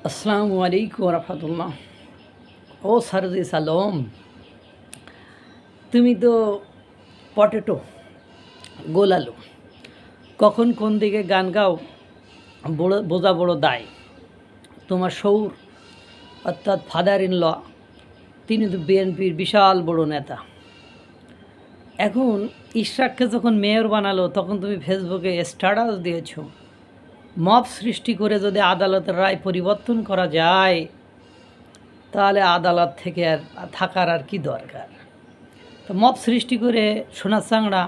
আসসালামু আলাইকুম রহমতুল্লাহ। ও সারজি সালম, তুমি তো পটেটো গোলালো, কখন কোন দিকে গান গাও বড় বোঝা বড় দায়। তোমার শৌর অর্থাৎ ফাদার ইন ল, তিনি তো বিএনপির বিশাল বড় নেতা। এখন ইশরাককে যখন মেয়র বানালো তখন তুমি ফেসবুকে স্ট্যাটাস দিয়েছো, মব সৃষ্টি করে যদি আদালতের রায় পরিবর্তন করা যায় তাহলে আদালত থেকে আর থাকার আর কি দরকার। তো মব সৃষ্টি করে সোনা চাংড়া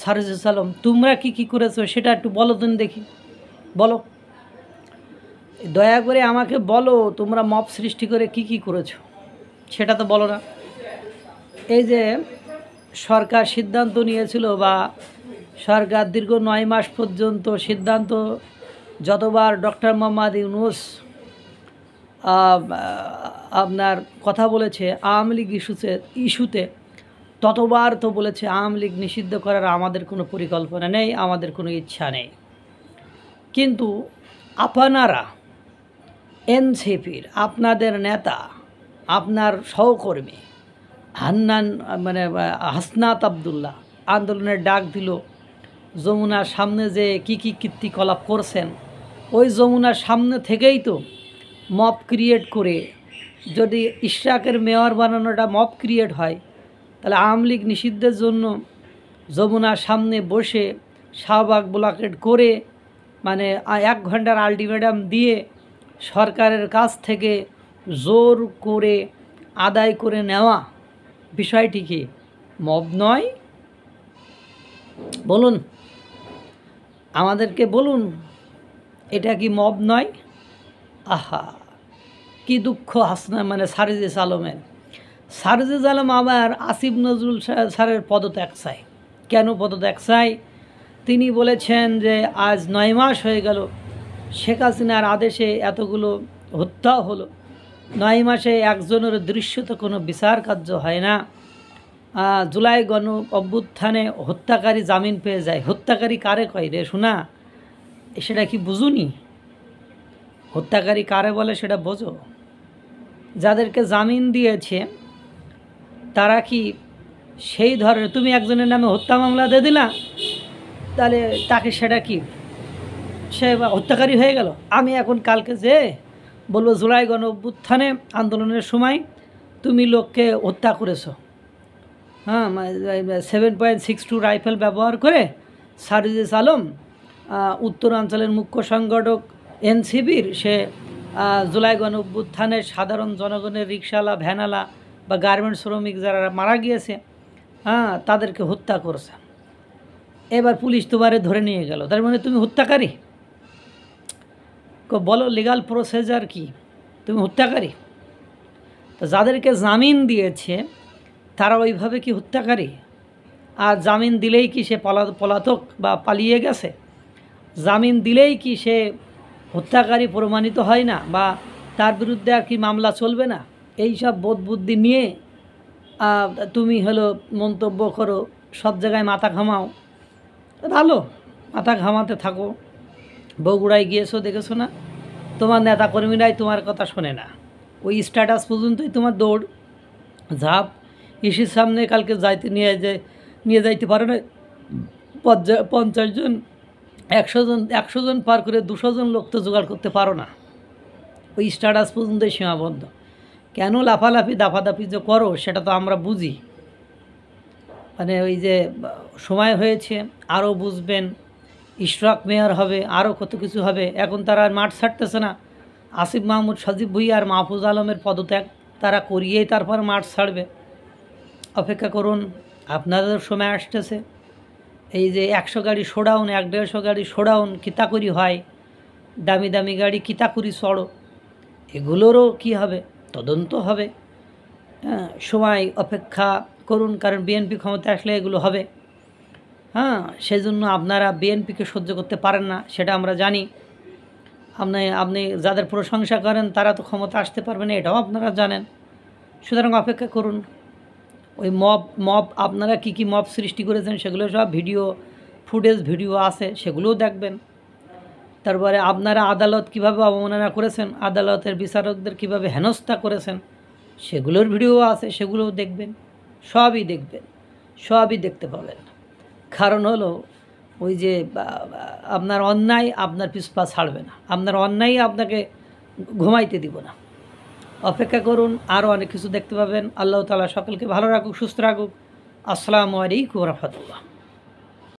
সারজুল আলম, তোমরা কি করেছো সেটা একটু বলো, তুমি দেখি বলো, দয়া করে আমাকে বলো তোমরা মব সৃষ্টি করে কি করেছো সেটা তো বলো না। এই যে সরকার সিদ্ধান্ত নিয়েছিল, বা সরকার দীর্ঘ 9 মাস পর্যন্ত সিদ্ধান্ত, যতবার ডক্টর মোহাম্মদ ইউনূস আপনার কথা বলেছে আওয়ামী লীগ ইস্যুতে ততবার তো বলেছে আওয়ামী লীগ নিষিদ্ধ করার আমাদের কোনো পরিকল্পনা নেই, আমাদের কোনো ইচ্ছা নেই। কিন্তু আপনারা এনসিপির আপনাদের নেতা, আপনার সহকর্মী হাসনাত আবদুল্লাহ আন্দোলনের ডাক দিল, যমুনার সামনে যে কি কীর্তিকলাপ করছেন, ওই যমুনার সামনে থেকেই তো মব ক্রিয়েট করে, যদি ইশরাকের মেয়র বানানোটা মব ক্রিয়েট হয় তাহলে আওয়ামী লীগ নিষিদ্ধের জন্য যমুনার সামনে বসে শাহবাগ ব্লকেট করে 1 ঘন্টার আলটিমেটাম দিয়ে সরকারের কাছ থেকে জোর করে আদায় করে নেওয়া বিষয়টি কি মব নয়? বলুন, আমাদেরকে বলুন, এটা কি মব নয়? আহা, কি দুঃখ সারজিস আলমের। সারজিস আলম আবার আসিফ নজরুল স্যারের পদত্যাগ চায়। কেন পদত্যাগ চায়? তিনি বলেছেন যে আজ 9 মাস হয়ে গেল শেখ হাসিনার আদেশে এতগুলো হত্যা হলো, 9 মাসে একজনের দৃশ্যত কোনো বিচার কার্য হয় না। জুলাই গণ অভ্যুত্থানে হত্যাকারী জামিন পেয়ে যায়। হত্যাকারী কারে কয় রে শোনা, সেটা কি বুঝুনি? হত্যাকারী কারে বলে সেটা বোঝো? যাদেরকে জামিন দিয়েছে তারা কি সেই ধরনের, তুমি একজনের নামে হত্যা মামলা দিয়ে দিলা, তাহলে তাকে সেটা কি সে হত্যাকারী হয়ে গেল? আমি এখন কালকে যে বলবো জুলাই গণ অভ্যুত্থানে আন্দোলনের সময় তুমি লোককে হত্যা করেছো, 7.62 রাইফেল ব্যবহার করে সারজিস আলম উত্তরাঞ্চলের মুখ্য সংগঠক এনসিপির, সে জুলাই গণ অভ্যুত্থানের সাধারণ জনগণের রিক্সাওয়ালা, ভ্যানওয়ালা বা গার্মেন্টস শ্রমিক যারা মারা গিয়েছে তাদেরকে হত্যা করছে। এবার পুলিশ তোমারে ধরে নিয়ে গেল, তার মানে তুমি হত্যাকারী? বলো লিগাল প্রসিজার কি? তুমি হত্যাকারী? তো যাদেরকে জামিন দিয়েছে তারা ওইভাবে কি হত্যাকারী? আর জামিন দিলেই কি সে পলাতক বা পালিয়ে গেছে? জামিন দিলেই কি সে হত্যাকারী প্রমাণিত হয় না, বা তার বিরুদ্ধে আর কি মামলা চলবে না? এই সব বোধ বুদ্ধি নিয়ে তুমি মন্তব্য করো, সব জায়গায় মাথা ঘামাও। ভালো, মাথা ঘামাতে থাকো। বগুড়ায় গিয়েছো, দেখেছো না? তোমার নেতাকর্মীরাই তোমার কথা শোনে না, ওই স্ট্যাটাস পর্যন্তই তোমার দৌড় ঝাঁপ। ইসির সামনে কালকে নিয়ে যাইতে পারো না 50 জন, 100 জন পার করে 200 জন লোক তো জোগাড় করতে পারো না, ওই স্ট্যাটাস পর্যন্তই সীমাবদ্ধ। কেন লাফালাফি দাফাদাফি যে করো সেটা তো আমরা বুঝি। ওই যে সময় হয়েছে, আরও বুঝবেন, ইশরাক মেয়র হবে, আরও কত কিছু হবে। এখন তারা মাঠ ছাড়তেছে না। আসিফ মাহমুদ, সজীব ভুঁইয়া আর মাহফুজ আলমের পদত্যাগ তারা করিয়েই তারপর মাঠ ছাড়বে। অপেক্ষা করুন, আপনাদের সময় আসতেছে। এই যে 100 গাড়ি শোডাউন, 150 গাড়ি শোডাউন কিতাকুরি হয়, দামি দামি গাড়ি কিতাকুরি চড়ো, এগুলোরও কি হবে? তদন্ত হবে। সময় অপেক্ষা করুন, কারণ বিএনপি ক্ষমতা আসলে এগুলো হবে। সেজন্য আপনারা বিএনপিকে সহ্য করতে পারেন না, সেটা আমরা জানি। আপনি যাদের প্রশংসা করেন তারা তো ক্ষমতা আসতে পারবে না, এটাও আপনারা জানেন। সুতরাং অপেক্ষা করুন। ওই মব আপনারা কি মব সৃষ্টি করেছেন সেগুলো সব ভিডিও ফুটেজ আছে, সেগুলোও দেখবেন। তারপরে আপনারা আদালত কিভাবে অবমাননা করেছেন, আদালতের বিচারকদের কিভাবে হেনস্থা করেছেন, সেগুলোর ভিডিও আছে, সেগুলোও দেখবেন, সবই দেখবেন, সবই দেখতে পাবেন। কারণ হলো ওই যে আপনার অন্যায় আপনার পিছপা ছাড়বে না, আপনার অন্যায় আপনাকে ঘুমাইতে দিব না। অপেক্ষা করুন, আরও অনেক কিছু দেখতে পাবেন। আল্লাহ তাআলা সকলকে ভালো রাখুক, সুস্থ রাখুক। আসসালামু আলাইকুম ওয়া রাহমাতুল্লাহ।